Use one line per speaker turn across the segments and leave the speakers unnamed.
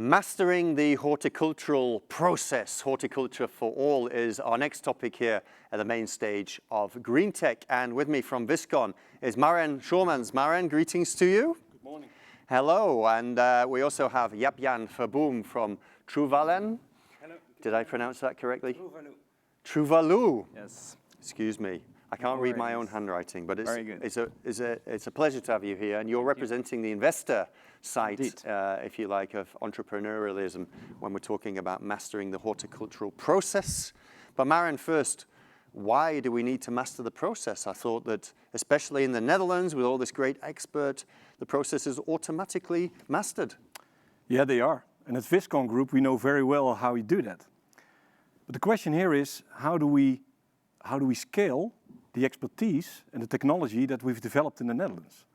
Mastering the horticultural process, horticulture for all, is our next topic here at the main stage of Green Tech. And with me from Viscon is Maren Schoormans. Maren, greetings to you.
Good morning.
Hello, and we also have Jaap Jan Verboom from Truvalu.
Hello.
Did I pronounce that correctly?
Truvalu.
Truvalu.
Yes.
Excuse me. I can't read my own handwriting, but it's a pleasure to have you here. And you're representing the investor side, if you like, of entrepreneurialism when we're talking about mastering the horticultural process. But Maren, first, why do we need to master the process? I thought that, especially in the Netherlands, with all this great expert, the process is automatically mastered.
Yeah, they are. And at Viscon Group, we know very well how we do that. But the question here is, how do we scale the expertise and the technology that we've developed in the Netherlands?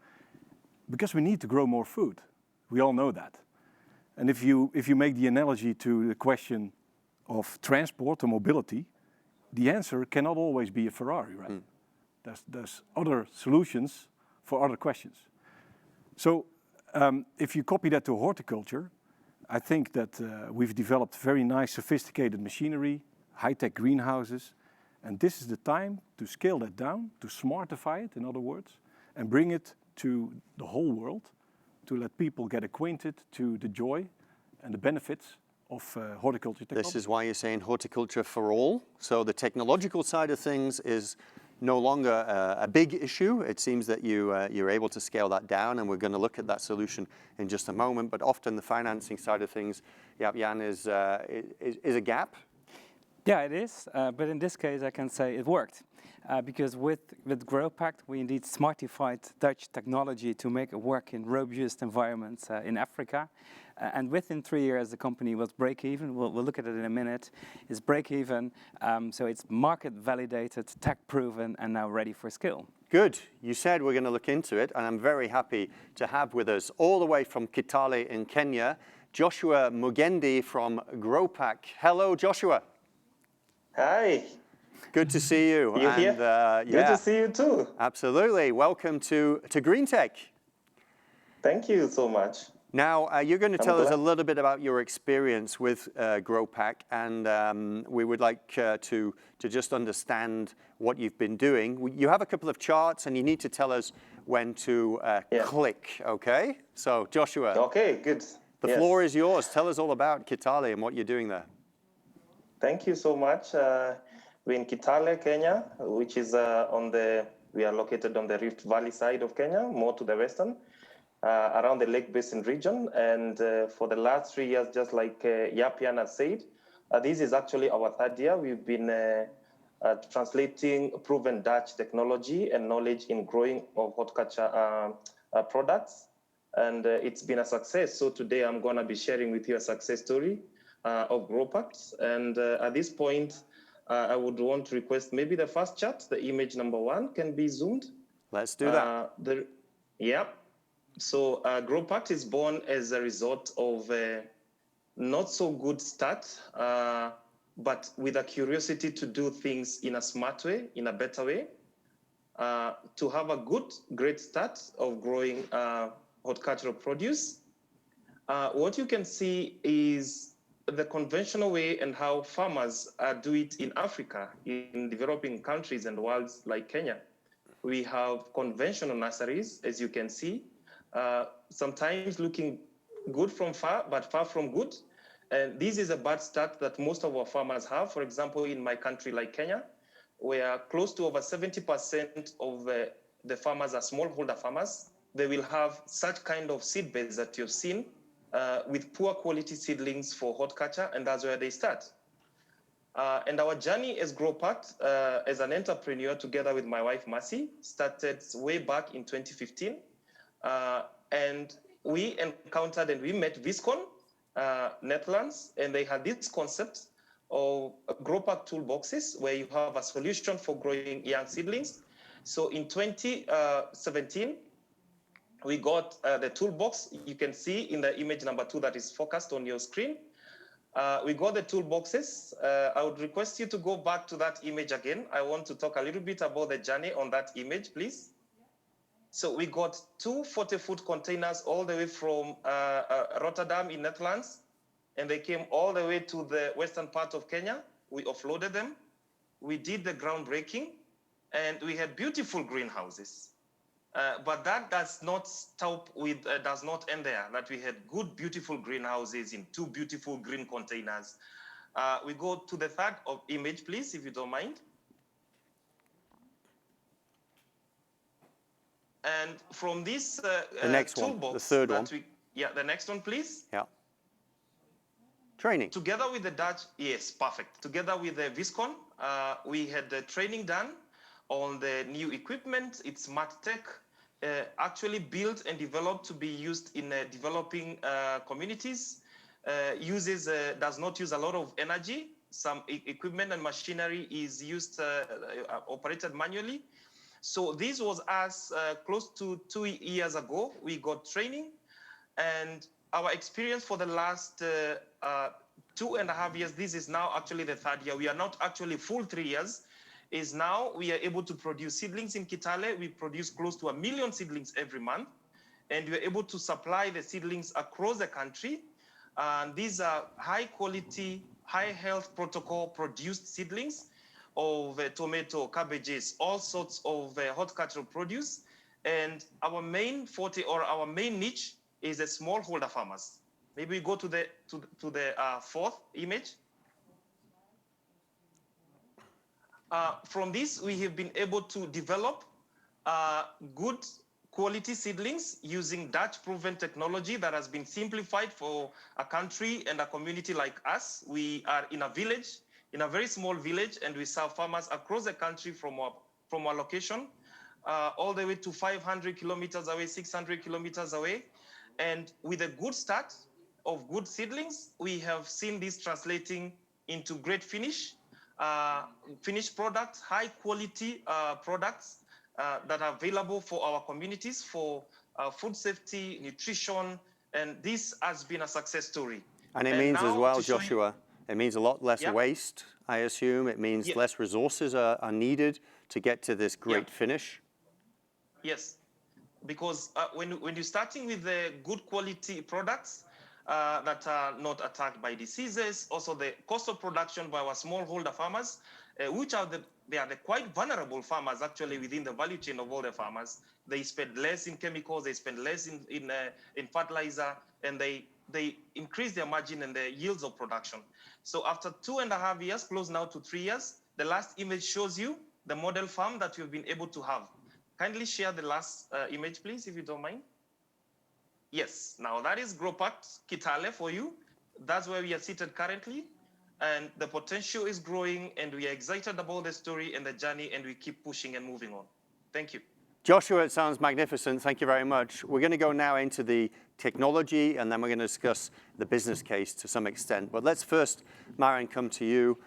Because we need to grow more food. We all know that. And if you make the analogy to the question of transport or mobility, the answer cannot always be a Ferrari, right? There's other solutions for other questions. So if you copy that to horticulture, I think that we've developed very nice sophisticated machinery, high-tech greenhouses, and this is the time to scale that down, to smartify it, in other words, and bring it to the whole world, to let people get acquainted to the joy and the benefits of horticulture technology.
This is why you're saying horticulture for all. So the technological side of things is no longer a big issue. It seems that you're able to scale that down, and we're going to look at that solution in just a moment. But often the financing side of things, Jaap Jan, is a gap.
Yeah, it is, but in this case I can say it worked. Because with Growpact we indeed smartified Dutch technology to make it work in robust environments in Africa. And within 3 years the company was break-even. We'll look at it in a minute. It's break-even, so it's market-validated, tech-proven, and now ready for scale.
Good. You said we're going to look into it, and I'm very happy to have with us, all the way from Kitale in Kenya, Joshua Mugendi from Growpact. Hello, Joshua.
Hi.
Good to see you.
You here? Good to see you too.
Absolutely. Welcome to Green Tech.
Thank you so much.
Now, you're going to tell us a little bit about your experience with Growpact, and we would like to just understand what you've been doing. You have a couple of charts, and you need to tell us when to click, okay? So, Joshua.
Okay, good.
The floor is yours. Tell us all about Kitale and what you're doing there.
Thank you so much. We're in Kitale, Kenya, which is we are located on the Rift Valley side of Kenya, more to the western, around the Lake Basin region. And for the last 3 years, just like Jaap Jan has said, this is actually our third year. We've been translating proven Dutch technology and knowledge in growing of horticulture products. And it's been a success. So today I'm going to be sharing with you a success story of Growpact. And at this point, I would want to request maybe the first chart, the image number 1, can be zoomed.
Let's do that.
So Growpact is born as a result of a not so good start, but with a curiosity to do things in a smart way, in a better way, to have a great start of growing horticultural produce. What you can see is the conventional way and how farmers do it in Africa, in developing countries and worlds like Kenya. We have conventional nurseries, as you can see, sometimes looking good from far, but far from good. And this is a bad start that most of our farmers have. For example, in my country like Kenya, where close to over 70% of the farmers are smallholder farmers, they will have such kind of seed beds that you've seen, with poor quality seedlings for horticulture, and that's where they start. And our journey as Growpact, as an entrepreneur, together with my wife Mercy, started way back in 2015. And we encountered and we met Viscon, Netherlands, and they had this concept of Growpact toolboxes, where you have a solution for growing young seedlings. So in 2017, we got the toolbox. You can see in the image number 2 that is focused on your screen. We got the toolboxes. I would request you to go back to that image again. I want to talk a little bit about the journey on that image, please. So we got 2 40-foot containers all the way from Rotterdam in Netherlands and they came all the way to the western part of Kenya. We offloaded them. We did the groundbreaking, and we had beautiful greenhouses. But that does not stop with, does not end there. That we had good, beautiful greenhouses in 2 beautiful green containers. We go to the third image, please, if you don't mind. And from this
the next
toolbox,
one, the third one.
The next one, please.
Yeah. Training.
Together with the Dutch, yes, perfect. Together with the Viscon, we had the training done on the new equipment. It's smart tech, actually built and developed to be used in developing communities. Does not use a lot of energy. Some equipment and machinery is used, operated manually. So this was us close to 2 years ago. We got training, and our experience for the last 2.5 years, this is now actually the 3rd year. We are not actually full 3 years, is now we are able to produce seedlings in Kitale. We produce close to 1 million seedlings every month, and we are able to supply the seedlings across the country. And these are high quality, high health protocol produced seedlings of tomato, cabbages, all sorts of horticultural produce. And our main forte, or our main niche, is the smallholder farmers. Maybe we go to the 4th image. From this, we have been able to develop good quality seedlings using Dutch proven technology that has been simplified for a country and a community like us. We are in a village, in a very small village, and we serve farmers across the country from our location, all the way to 500 kilometers away, 600 kilometers away. And with a good start of good seedlings, we have seen this translating into great finished products, high quality products that are available for our communities for food safety, nutrition, and this has been a success story.
And it means as well, Joshua, it means a lot less waste, I assume. It means less resources are needed to get to this great finish.
Yes, because when you're starting with the good quality products that are not attacked by diseases, also the cost of production by our smallholder farmers, which are they are the quite vulnerable farmers actually within the value chain of all the farmers. They spend less in chemicals, they spend less in fertilizer, and they increase their margin and the yields of production. So after 2.5 years, close now to 3 years, the last image shows you the model farm that we've been able to have. Kindly share the last image, please, if you don't mind. Yes, now that is Growpact Kitale for you. That's where we are seated currently. And the potential is growing, and we are excited about the story and the journey, and we keep pushing and moving on. Thank you.
Joshua, it sounds magnificent. Thank you very much. We're going to go now into the technology, and then we're going to discuss the business case to some extent. But let's first, Maren, come to you.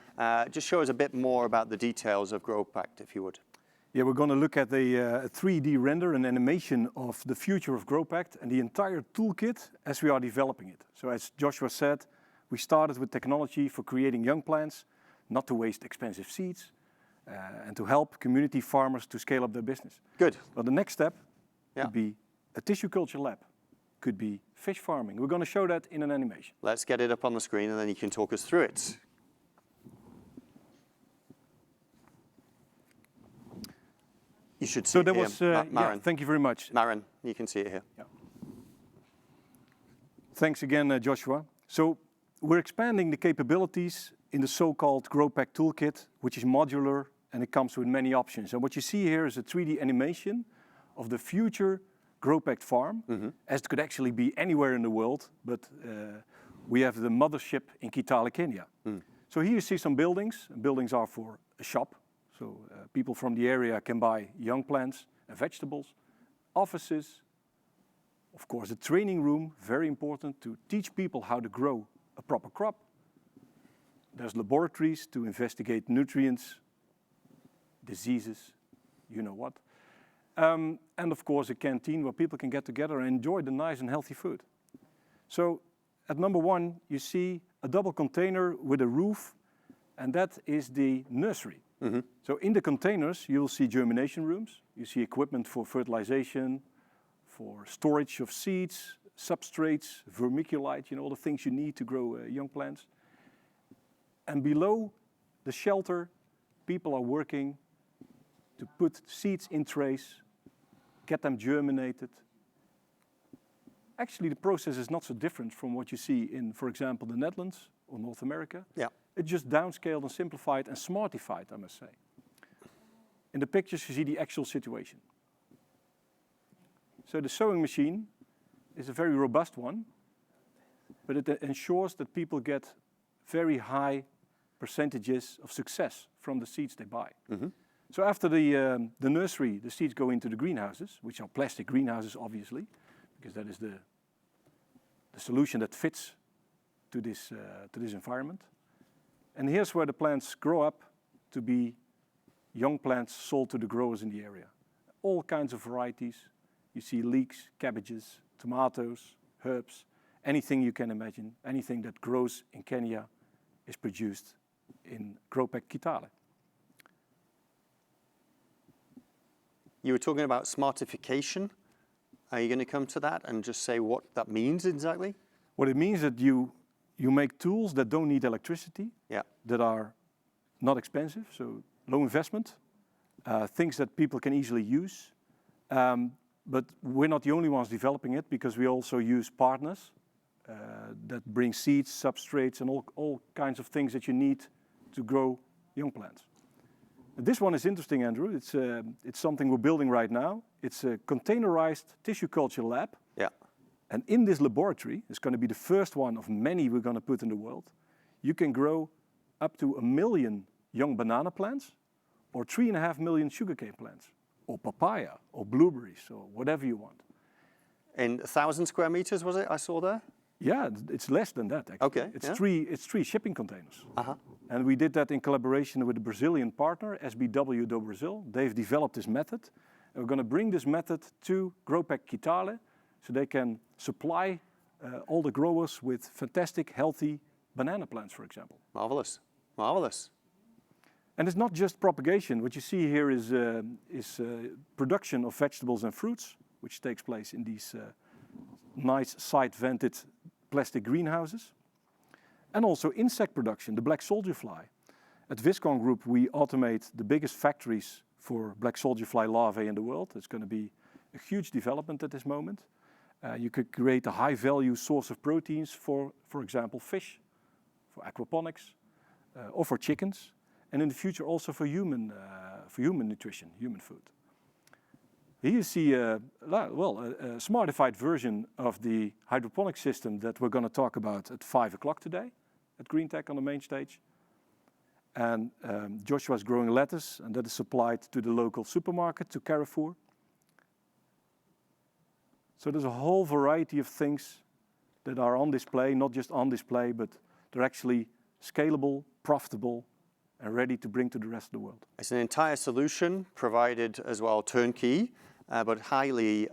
Just show us a bit more about the details of Growpact, if you would.
Yeah, we're going to look at the 3D render and animation of the future of Growpact and the entire toolkit as we are developing it. So as Joshua said, we started with technology for creating young plants, not to waste expensive seeds, and to help community farmers to scale up their business.
Good.
Well, the next step could be a tissue culture lab, could be fish farming. We're going to show that in an animation.
Let's get it up on the screen, and then you can talk us through it. You should see
so there
it
was,
here, Maren.
yeah, thank you very much.
Maren, you can see it here.
Yeah. Thanks again, Joshua. So we're expanding the capabilities in the so-called Growpact toolkit, which is modular, and it comes with many options. And what you see here is a 3D animation of the future Growpact farm, as it could actually be anywhere in the world, but we have the mothership in Kitale, Kenya. So here you see some buildings. Buildings are for a shop, so people from the area can buy young plants and vegetables, offices, of course a training room, very important to teach people how to grow a proper crop. There's laboratories to investigate nutrients, diseases, you know what. And of course a canteen where people can get together and enjoy the nice and healthy food. So at number 1 you see a double container with a roof, and that is the nursery. So in the containers you'll see germination rooms, you see equipment for fertilization, for storage of seeds, substrates, vermiculite, all the things you need to grow young plants. And below the shelter, people are working to put seeds in trays, get them germinated. Actually, the process is not so different from what you see in, for example, the Netherlands or North America.
Yeah.
It's just downscaled and simplified and smartified, I must say. In the pictures, you see the actual situation. So the sowing machine is a very robust one, but it ensures that people get very high percentages of success from the seeds they buy. Mm-hmm. So after the nursery, the seeds go into the greenhouses, which are plastic greenhouses, obviously, because that is the solution that fits to this environment. And here's where the plants grow up to be young plants sold to the growers in the area. All kinds of varieties. You see leeks, cabbages, tomatoes, herbs, anything you can imagine, anything that grows in Kenya is produced in Growpact Kitale.
You were talking about smartification. Are you going to come to that and just say what that means exactly?
What it means is that you make tools that don't need electricity, that are not expensive, so low investment, things that people can easily use. But we're not the only ones developing it, because we also use partners that bring seeds, substrates, and all kinds of things that you need to grow young plants. This one is interesting, Andrew. It's something we're building right now. It's a containerized tissue culture lab.
Yeah.
And in this laboratory, it's going to be the first one of many we're going to put in the world. You can grow up to 1 million young banana plants, or 3.5 million sugarcane plants, or papaya, or blueberries, or whatever you want.
In 1,000 square meters, was it, I saw there?
Yeah, it's less than that, actually.
Okay.
It's three shipping containers. Uh-huh. And we did that in collaboration with a Brazilian partner, SBW do Brazil. They've developed this method. And we're going to bring this method to Growpact Kitale, so they can supply all the growers with fantastic, healthy banana plants, for example.
Marvelous, marvelous.
And it's not just propagation. What you see here is production of vegetables and fruits, which takes place in these nice side-vented plastic greenhouses. And also insect production, the black soldier fly. At Viscon Group, we automate the biggest factories for black soldier fly larvae in the world. It's going to be a huge development at this moment. You could create a high-value source of proteins for example, fish, for aquaponics, or for chickens, and in the future also for human nutrition, human food. Here you see a smartified version of the hydroponic system that we're going to talk about at 5 o'clock today at Green Tech on the main stage. And Joshua's growing lettuce, and that is supplied to the local supermarket, to Carrefour. So there's a whole variety of things that are on display, not just on display, but they're actually scalable, profitable, and ready to bring to the rest of the world.
It's an entire solution provided as well, turnkey, but highly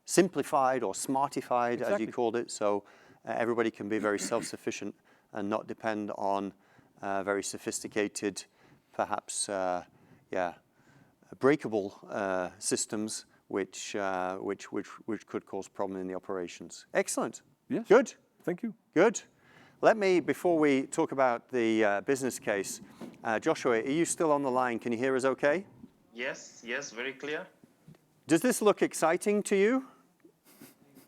simplified or smartified, as you called it, so everybody can be very self-sufficient and not depend on very sophisticated, perhaps, breakable systems which could cause problem in the operations. Excellent.
Yes.
Good.
Thank you.
Good. Let me, before we talk about the business case, Joshua, are you still on the line? Can you hear us okay?
Yes, very clear.
Does this look exciting to you?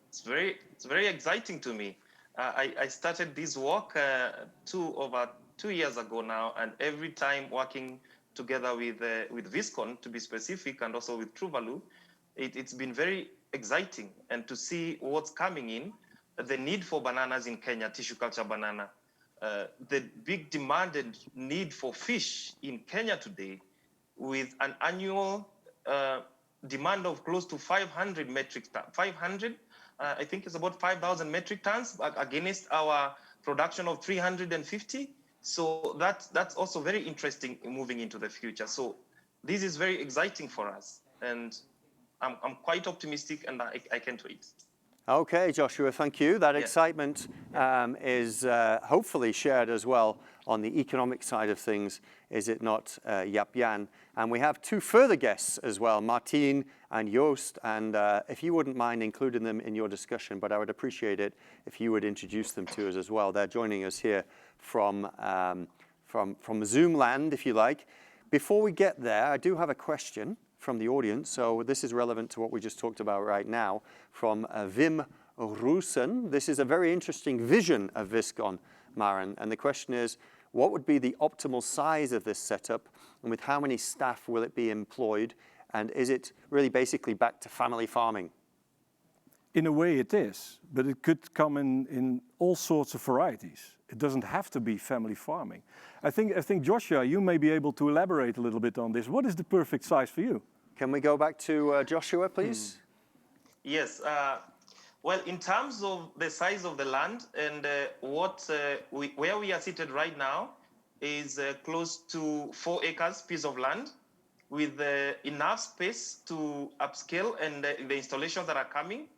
It's very exciting to me. I started this work over 2 years ago now, and every time working together with Viscon, to be specific, and also with Truvalu, it's been very exciting, and to see what's coming in, the need for bananas in Kenya, tissue culture banana, the big demand and need for fish in Kenya today, with an annual demand of close to 500 metric tons. 500, I think it's about 5,000 metric tons against our production of 350. So that's also very interesting moving into the future. So this is very exciting for us, and I'm quite optimistic, and I can't wait.
Okay, Joshua, thank you. That excitement is hopefully shared as well on the economic side of things, is it not, Jaap Jan? And we have two further guests as well, Martien and Joost, and if you wouldn't mind including them in your discussion, but I would appreciate it if you would introduce them to us as well. They're joining us here from Zoom land, if you like. Before we get there, I do have a question from the audience, so this is relevant to what we just talked about right now, from Wim Roosen. This is a very interesting vision of Viscon, Maren, and the question is, what would be the optimal size of this setup, and with how many staff will it be employed, and is it really basically back to family farming?
In a way it is, but it could come in all sorts of varieties. It doesn't have to be family farming. I think Joshua, you may be able to elaborate a little bit on this. What is the perfect size for you?
Can we go back to Joshua, please?
Yes. Well, in terms of the size of the land and where we are seated right now is close to 4 acres piece of land with enough space to upscale and the installations that are coming.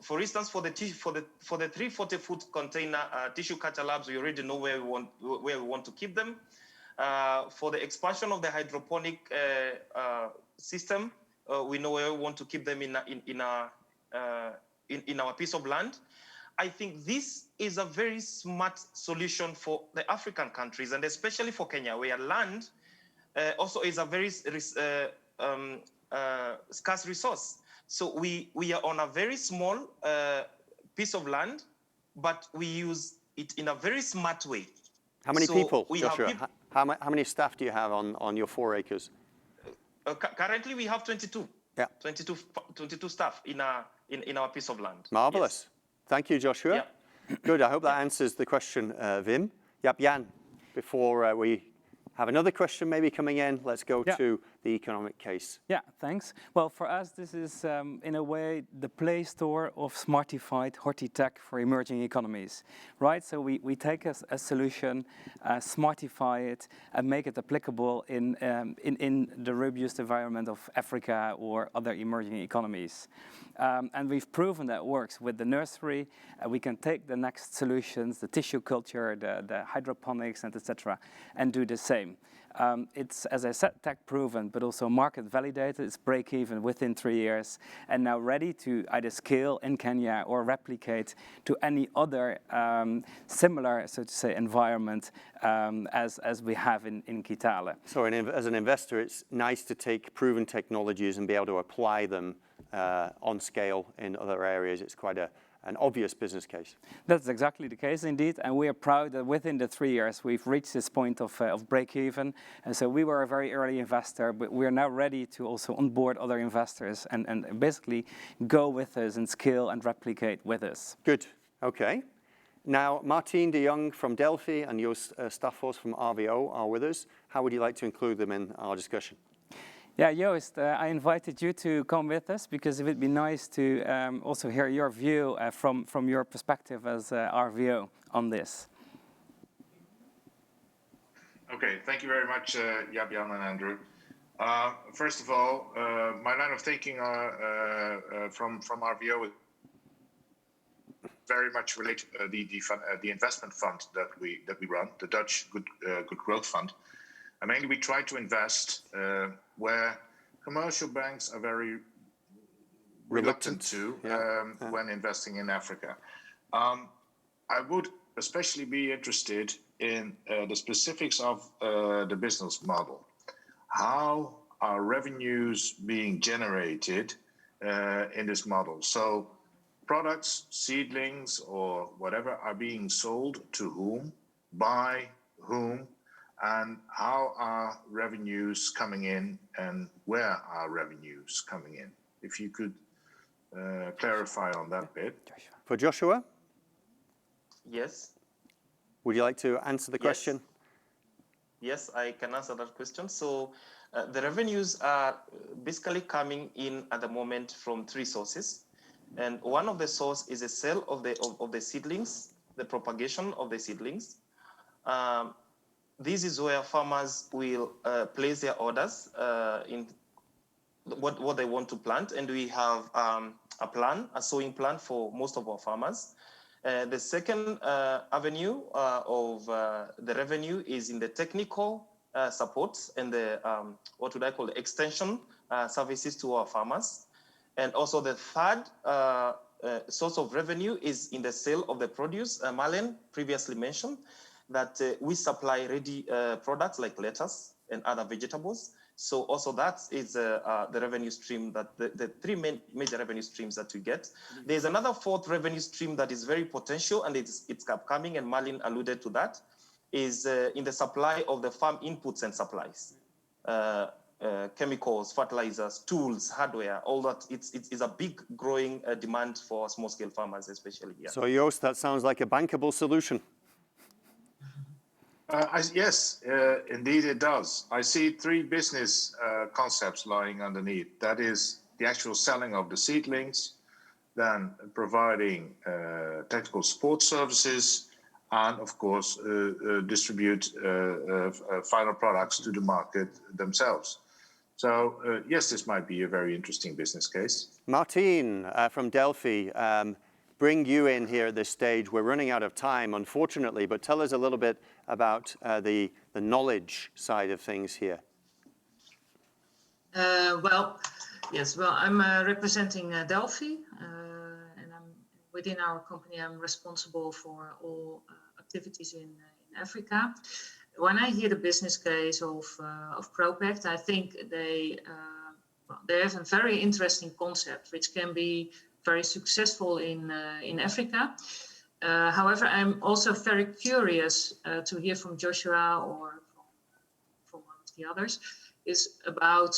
For instance, for the 340-foot container tissue culture labs, we already know where we want to keep them. For the expansion of the hydroponic system, we know where we want to keep them in our piece of land. I think this is a very smart solution for the African countries, and especially for Kenya, where land also is a very scarce resource. So we are on a very small piece of land, but we use it in a very smart way.
How many people, Joshua? How many staff do you have on your 4 acres?
Currently, we have 22.
Yeah.
22 staff in our piece of land.
Marvelous. Yes. Thank you, Joshua. Yeah. Good. I hope that answers the question, Wim. Jaap Jan, before we have another question maybe coming in, let's go to the economic case.
Yeah, thanks. Well, for us, this is in a way the Play Store of smartified horti-tech for emerging economies, right? So we take a solution, smartify it, and make it applicable in the robust environment of Africa or other emerging economies. And we've proven that works with the nursery. We can take the next solutions, the tissue culture, the hydroponics, and etc., and do the same. It's, as I said, tech proven, but also market validated. It's break even within 3 years, and now ready to either scale in Kenya or replicate to any other similar, so to say, environment as we have in Kitale.
So as an investor, it's nice to take proven technologies and be able to apply them on scale in other areas. It's quite an obvious business case.
That's exactly the case indeed, and we are proud that within the 3 years we've reached this point of break even. And so we were a very early investor, but we are now ready to also onboard other investors and basically go with us and scale and replicate with us.
Good. Okay. Now, Martien de Jong from Delphi and Joost Staphos from RVO are with us. How would you like to include them in our discussion?
Yeah, Joost, I invited you to come with us because it would be nice to also hear your view from your perspective as RVO on this.
Okay, thank you very much, Jaap Jan and Andrew. First of all, my line of thinking from RVO is very much related to the investment fund that we run, the Dutch Good Growth Fund. And mainly we try to invest where commercial banks are very reluctant to when investing in Africa. I would especially be interested in the specifics of the business model. How are revenues being generated in this model? So products, seedlings, or whatever are being sold to whom, by whom, and how are revenues coming in, and where are revenues coming in? If you could clarify on that bit.
For Joshua?
Yes.
Would you like to answer the question?
Yes, I can answer that question. So the revenues are basically coming in at the moment from 3 sources. And one of the sources is a sale of the seedlings, the propagation of the seedlings. This is where farmers will place their orders in what they want to plant. And we have a sowing plan for most of our farmers. The second avenue of the revenue is in the technical support and the, what would I call, the extension services to our farmers. And also the third source of revenue is in the sale of the produce. Maren previously mentioned that we supply ready products like lettuce and other vegetables. So also that is the revenue stream, that the three major revenue streams that we get. There's another fourth revenue stream that is very potential, and it's upcoming, and Maren alluded to that, is in the supply of the farm inputs and supplies. Chemicals, fertilizers, tools, hardware, all that. It's a big growing demand for small-scale farmers, especially here.
So, Joost, that sounds like a bankable solution.
Yes, indeed it does. I see three business concepts lying underneath. That is the actual selling of the seedlings, then providing technical support services, and of course distribute final products to the market themselves. So yes, this might be a very interesting business case.
Martien from Delphi, bring you in here at this stage. We're running out of time, unfortunately, but tell us a little bit about the knowledge side of things here.
Well, I'm representing Delphi, and within our company, I'm responsible for all activities in Africa. When I hear the business case of Growpact, I think they have a very interesting concept, which can be very successful in Africa. However, I'm also very curious to hear from Joshua or from one of the others, is about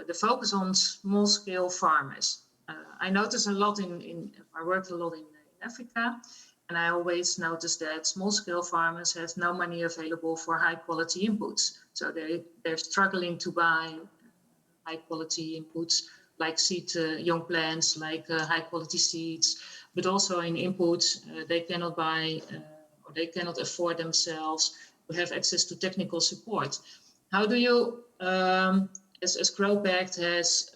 the focus on small-scale farmers. I notice a lot I work a lot in Africa, and I always notice that small-scale farmers have no money available for high-quality inputs. So they're struggling to buy high-quality inputs like young plants, like high-quality seeds, but also in inputs, they cannot buy or they cannot afford themselves to have access to technical support. How do you, as Growpact has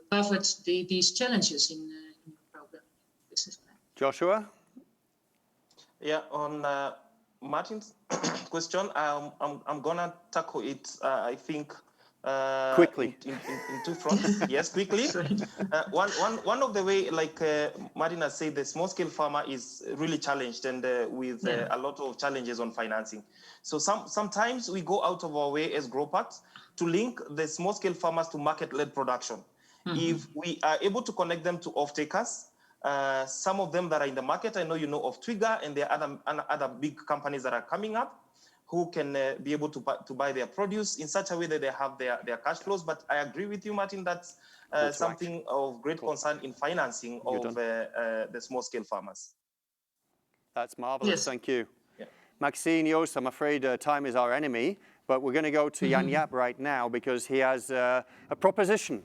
covered these challenges in your program business plan?
Joshua?
Yeah, on Martin's question, I'm gonna tackle it, I think,
quickly.
In two fronts. Yes, quickly. One of the way, like Martin has said, the small-scale farmer is really challenged and with a lot of challenges on financing. So sometimes we go out of our way as Growpact to link the small-scale farmers to market-led production. Mm-hmm. If we are able to connect them to off-takers, some of them that are in the market, I know you know of Twiga, and there are other big companies that are coming up who can be able to buy their produce in such a way that they have their cash flows. But I agree with you, Martin, that's something of great concern in financing of the small-scale farmers.
That's marvelous, yes. Thank you.
Yeah.
Maxine, Joost, I'm afraid time is our enemy, but we're going to go to Jaap right now because he has a proposition.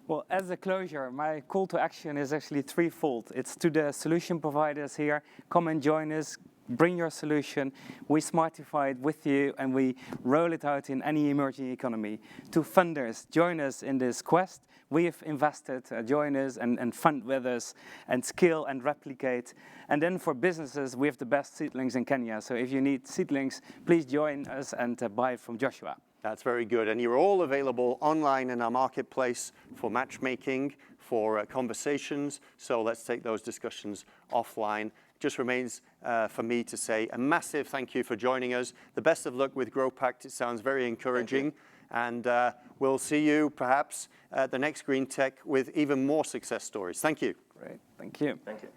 Well, as a closure, my call to action is actually threefold. It's to the solution providers here, come and join us, bring your solution, we smartify it with you, and we roll it out in any emerging economy. To funders, join us in this quest. We have invested, join us and fund with us, and scale and replicate. And then for businesses, we have the best seedlings in Kenya. So if you need seedlings, please join us and buy from Joshua.
That's very good. And you're all available online in our marketplace for matchmaking, for conversations. So let's take those discussions offline. Just remains for me to say a massive thank you for joining us. The best of luck with Growpact. It sounds very encouraging. And we'll see you perhaps at the next Green Tech with even more success stories. Thank you.
Great. Thank you.
Thank you.